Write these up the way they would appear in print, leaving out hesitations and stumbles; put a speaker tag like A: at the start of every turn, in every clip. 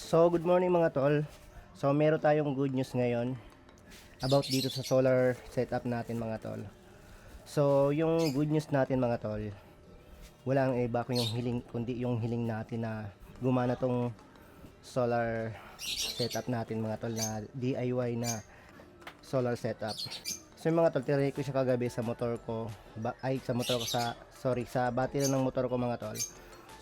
A: So, good morning mga tol. So, meron tayong good news ngayon about dito sa solar setup natin mga tol. So, yung good news natin mga tol, walang iba kundi yung hiling natin na gumana tong solar setup natin mga tol na DIY na solar setup. So, yung mga tol, tinry ko siya kagabi sa motor ko, sa battery ng motor ko mga tol.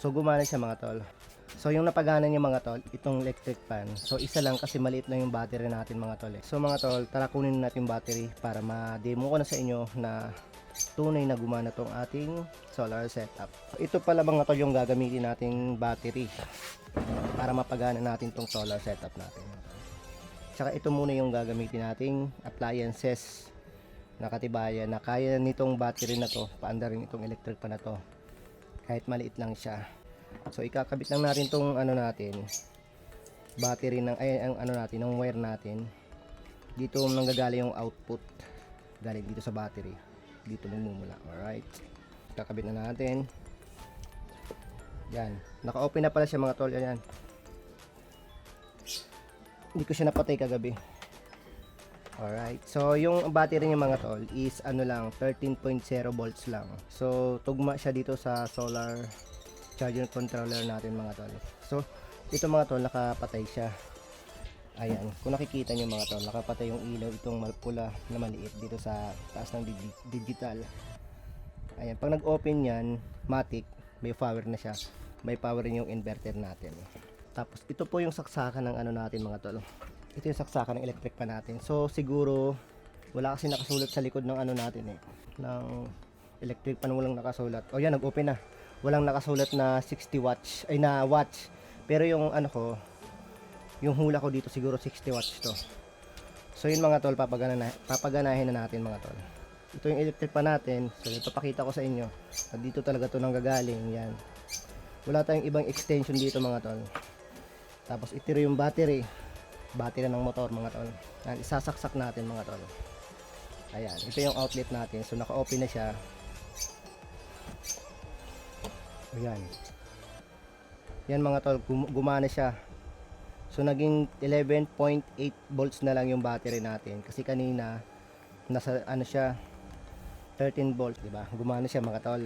A: So, gumana siya mga tol. So yung napagana niya mga tol, itong electric fan. So isa lang kasi maliit na yung battery natin mga tol. So mga tol, tara kunin natin yung battery para ma-demo ko na sa inyo na tunay na gumana tong ating solar setup. Ito pala mga tol yung gagamitin nating battery para mapagana natin tong solar setup natin. Tsaka ito muna yung gagamitin nating appliances na katibayan na kaya nitong battery na to, paandarin itong electric fan na to. Kahit maliit lang siya. So ikakabit lang natin tong battery ng ng wire natin. Dito nanggagaling yung output galing dito sa battery. Dito magmumula. Alright. Kakabit na natin. Yan. Naka-open na pala siya mga tol. Yan. Hindi ko siya napatay kagabi. Alright. So yung battery niya mga tol is 13.0 volts lang. So tugma siya dito sa solar charger controller natin mga tol. So ito mga tol nakapatay siya. Ayan, kung nakikita nyo mga tol, nakapatay yung ilaw itong pula na maliit dito sa taas ng digital. Ayan, pag nag-open yan, matic, may power na siya. May power rin yung inverter natin. Tapos ito po yung saksakan ng natin mga tol. Ito yung saksakan ng electric pa natin. So siguro wala kasi nakasulat sa likod ng natin ng electric pan, walang nakasulat. O yan, nag-open na. Walang nakasulat na 60 watts ay na watts, pero yung yung hula ko dito siguro 60 watts to. So yun mga tol, papaganahin na natin mga tol. Ito yung electric pa natin. So ipapakita ko sa inyo na dito talaga to nanggagaling. Yan, wala tayong ibang extension dito mga tol. Tapos ito yung battery ng motor mga tol. Yan, isasaksak natin mga tol. Ayan, ito yung outlet natin. So naka-open na siya. Ayan. Yan mga tol, gumana siya. So naging 11.8 volts na lang yung battery natin kasi kanina nasa siya 13 volts, di ba? Gumana siya mga tol.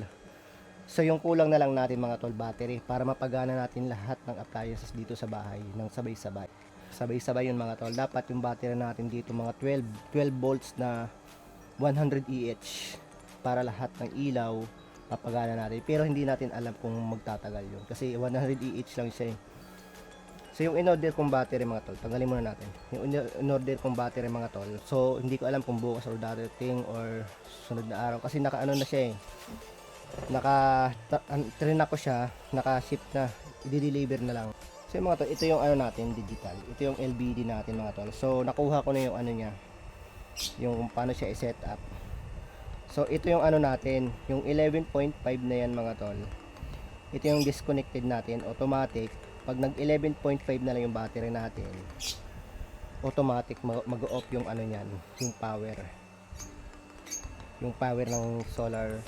A: So yung kulang na lang natin mga tol, battery para mapagana natin lahat ng appliances dito sa bahay ng sabay-sabay. Sabay-sabay yun mga tol. Dapat yung battery natin dito mga 12 volts na 100 EH para lahat ng ilaw papagana natin, pero hindi natin alam kung magtatagal yun kasi 100 EH lang siya eh. So yung in-order kong battery mga tol, tanggalin muna natin yung in-order kong battery mga tol. So hindi ko alam kung bukas or darating or sunod na araw kasi naka na siya eh, train ako siya, naka-ship na, i-deliver na lang. So yung mga tol, ito yung natin digital, ito yung LBD natin mga tol. So nakuha ko na yung niya, yung paano siya i-set up. So ito yung natin, yung 11.5 na yan mga tol. Ito yung disconnected natin, automatic. Pag nag 11.5 na lang yung battery natin, automatic mag-off yung niyan, yung power. Yung power ng solar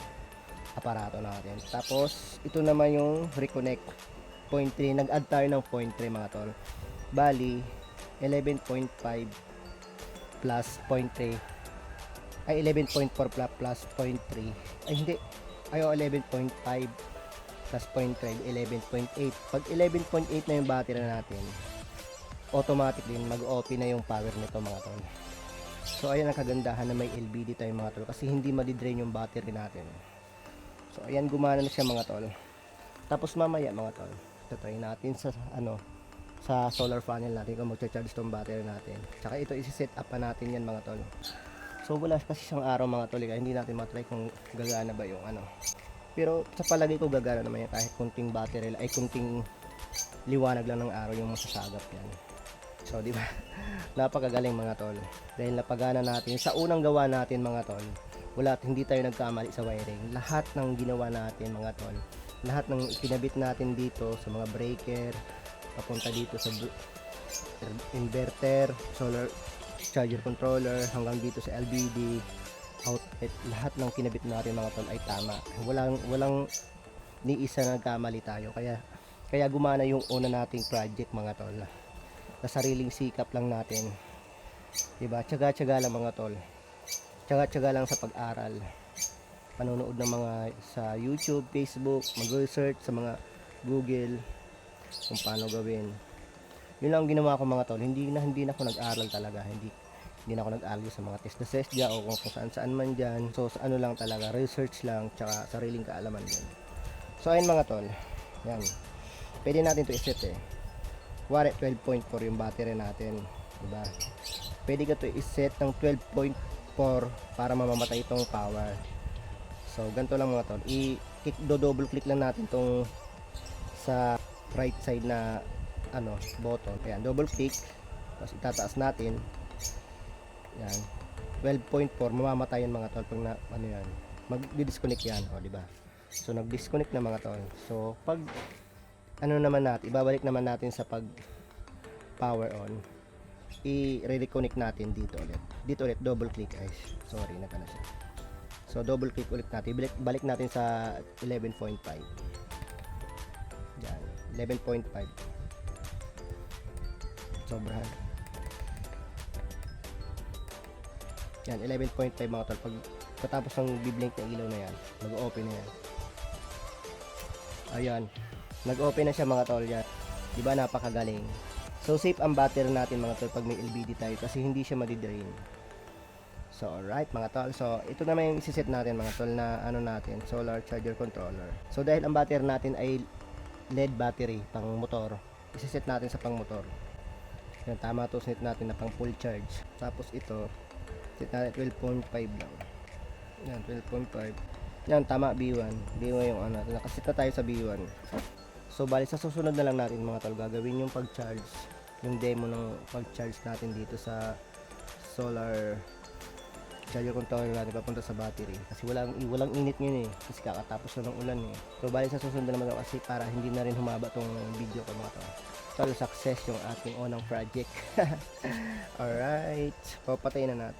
A: aparato natin. Tapos ito naman yung reconnect 0.3, nag-add tayo ng 0.3 mga tol. Bali 11.5 plus 0.3 ay 11.4 plus 0.3 ay hindi, ayo 11.5 plus 0.3 11.8. Pag 11.8 na yung battery natin, automatic din mag-open na yung power nito mga tol. So ayan ang kagandahan na may LBD tayo mga tol kasi hindi madidrain yung battery natin. So ayan, gumana na siya mga tol. Tapos mamaya mga tol, try natin sa sa solar panel natin kung magcha-charge tong battery natin. Tsaka ito isi-set up pa natin yan mga tol. So wala kasi siyang araw mga tol, kaya hindi natin matry kung gagana ba yung pero sa palagi ko gagana naman yan kahit kunting battery ay kunting liwanag lang ng araw yung masasagap yan. So di ba? Napakagaling mga tol. Dahil napagana natin sa unang gawa natin mga tol. Hindi tayo nagkamali sa wiring. Lahat ng ginawa natin mga tol, lahat ng pinabit natin dito sa mga breaker papunta dito sa inverter, solar charger controller hanggang dito sa LBD outlet, lahat ng kinabit natin mga tol ay tama. Walang ni isa nagkamali tayo, kaya Kaya gumana yung una nating project mga tol. Sa sariling sikap lang natin. Diba? Tiyaga-tiyaga lang mga tol. Tiyaga-tiyaga lang sa pag-aral. Panonood ng mga sa YouTube, Facebook, mag-research sa mga Google kung paano gawin. Yun lang ang ginawa ko mga tol. Hindi na ako nag-aral talaga. Hindi na ako nag-aral sa mga test na SESDA o kung saan man dyan. So sa ano lang talaga, research lang tsaka sariling kaalaman din. So ayun mga tol. Yan. Pwede natin to iset eh. Kuwari 12.4 yung battery natin. Diba? Pwede ka to iset ng 12.4 para mamamatay itong power. So ganito lang mga tol. Do-double click lang natin tong sa right side na button. Ayan, double click. Tapos itataas natin. Yan. 12.4 mamamatay yan mga tol pag yan. Mag-disconnect yan, o di ba? So nag-disconnect na mga tol. So pag naman natin, ibabalik naman natin sa pag power on. I-reconnect natin dito ulit. Dito ulit double click guys. Sorry, nagkana siya. So double click ulit natin. Balik natin sa 11.5. Yan, 11.5. Sobrahan. Yan, 11.5 mga tol. Pag katapos ng biblink na ilaw na yan, mag-open na yan. Ayan. Nag-open na siya mga tol yan. Diba napakagaling. So safe ang battery natin mga tol pag may LBD tayo kasi hindi siya madidrain. So alright mga tol. So ito naman yung isiset natin mga tol na natin, solar charger controller. So dahil ang battery natin ay LED battery pang motor, isiset natin sa pang motor. Yan, tama to, set natin na pang full charge. Tapos ito set natin 12.5 lang. Yan, 12.5. Yan, tama, B1 yung nakaset na tayo sa B1. So bali sa susunod na lang natin mga tol gagawin yung pag-charge, yung demo ng pag-charge natin dito sa solar charger controller natin papunta sa battery kasi walang init ngayon eh kasi kakatapos na ng ulan eh. So bali sa susunod na naman kasi para hindi na rin humaba tong video ko mga tol. Success yung ating unang project. Alright, papatayin na natin.